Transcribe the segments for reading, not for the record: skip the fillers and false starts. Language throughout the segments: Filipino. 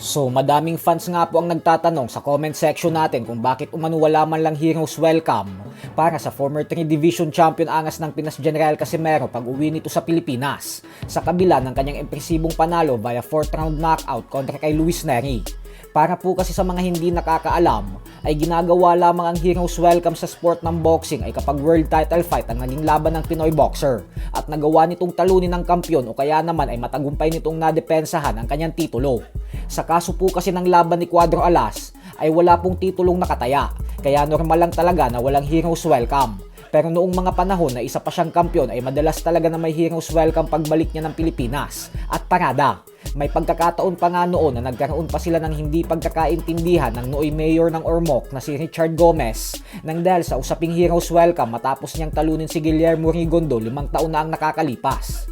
So madaming fans nga po ang nagtatanong sa comment section natin kung bakit umano wala man lang heroes welcome para sa former 3 Division Champion angas ng Pinas General Casimero pag uwi nito sa Pilipinas sa kabila ng kanyang impresibong panalo via 4th round knockout kontra kay Luis Nery. Para po kasi sa mga hindi nakakaalam, ay ginagawa lamang ang heroes welcome sa sport ng boxing ay kapag world title fight ang naging laban ng Pinoy boxer at nagawa nitong talunin ng kampyon o kaya naman ay matagumpay nitong nadepensahan ang kanyang titulo. Sa kaso po kasi ng laban ni Cuadro Alas ay wala pong titulong nakataya, kaya normal lang talaga na walang heroes welcome. Pero noong mga panahon na isa pa siyang kampyon ay madalas talaga na may heroes welcome pagbalik niya ng Pilipinas at parada. May pagkakataon pa nga noon na nagkaroon pa sila ng hindi pagkakaintindihan ng nooy mayor ng Ormoc na si Richard Gomez nang dahil sa usaping heroes welcome matapos niyang talunin si Guillermo Rigondo 5 taon na ang nakakalipas.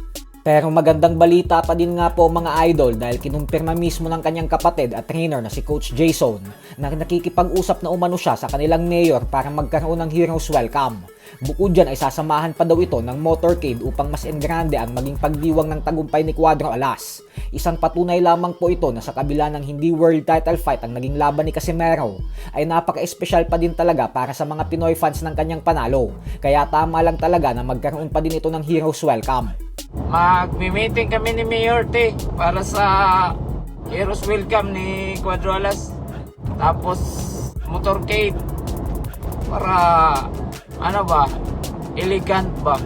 Pero magandang balita pa din nga po mga idol dahil kinumpirma mismo ng kanyang kapatid at trainer na si Coach Jason na nakikipag-usap na umano siya sa kanilang mayor para magkaroon ng heroes welcome. Bukod dyan ay sasamahan pa daw ito ng motorcade upang mas engrande ang maging pagdiwang ng tagumpay ni Cuadro Alas. Isang patunay lamang po ito na sa kabila ng hindi world title fight ang naging laban ni Casimero ay napaka-espesyal pa din talaga para sa mga Pinoy fans ng kanyang panalo. Kaya tama lang talaga na magkaroon pa din ito ng heroes welcome. Magmi-meeting kami ni Mayor T para sa heroes welcome ni Cuadro Alas. Tapos motorcade para elegant ba?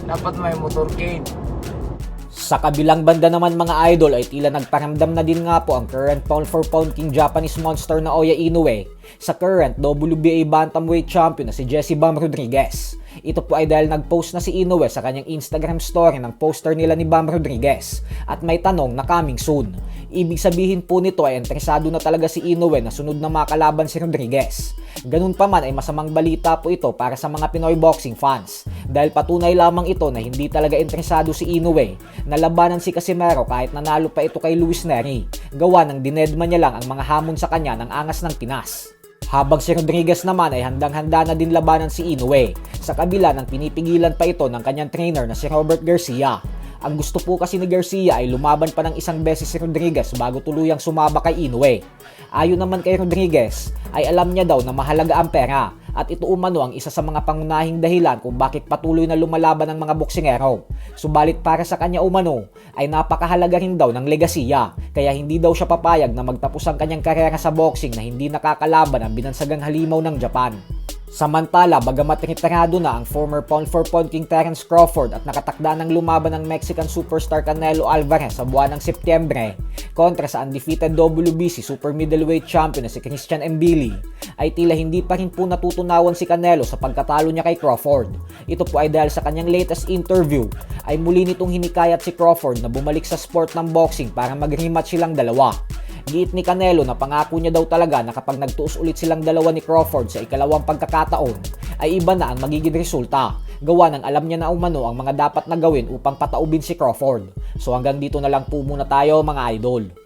Dapat may motorcade. Sa kabilang banda naman mga idol ay tila nagparamdam na din nga po ang current pound for pound king Japanese monster na Oya Inoue sa current WBA bantamweight champion na si Jesse Bam Rodriguez. Ito po ay dahil nag-post na si Inoue sa kanyang Instagram story ng poster nila ni Bam Rodriguez at may tanong na coming soon. Ibig sabihin po nito ay interesado na talaga si Inoue na sunod na makalaban si Rodriguez. Ganun pa man ay masamang balita po ito para sa mga Pinoy boxing fans dahil patunay lamang ito na hindi talaga interesado si Inoue na labanan si Casimero kahit nanalo pa ito kay Luis Nery. Gawa ng dinedma niya lang ang mga hamon sa kanya ng angas ng Pinas. Habang si Rodriguez naman ay handang-handa na din labanan si Inoue sa kabila ng pinipigilan pa ito ng kanyang trainer na si Robert Garcia. Ang gusto po kasi ni Garcia ay lumaban pa ng isang beses si Rodriguez bago tuluyang sumaba kay Inoue. Ayon naman kay Rodriguez ay alam niya daw na mahalaga ang pera at ito umano ang isa sa mga pangunahing dahilan kung bakit patuloy na lumalaban ng mga boksingero. Subalit para sa kanya umano ay napakahalaga rin daw ng legasiya kaya hindi daw siya papayag na magtapos ang kanyang karera sa boxing na hindi nakakalaban ang binansagang halimaw ng Japan. Samantala, bagamat retirado na ang former pound for pound king Terence Crawford at nakatakda ng lumaban ng Mexican superstar Canelo Alvarez sa buwan ng Setyembre kontra sa undefeated WBC super middleweight champion na si Christian Mbili, ay tila hindi pa rin po natutunawan si Canelo sa pagkatalo niya kay Crawford. Ito po ay dahil sa kanyang latest interview ay muli nitong hinikayat si Crawford na bumalik sa sport ng boxing para mag-rematch silang dalawa. Giit ni Canelo na pangako niya daw talaga na kapag nagtuos ulit silang dalawa ni Crawford sa ikalawang pagkakataon ay iba na ang magiging resulta. Gawa ng alam niya na umano ang mga dapat na gawin upang pataubin si Crawford. So hanggang dito na lang po muna tayo mga idol.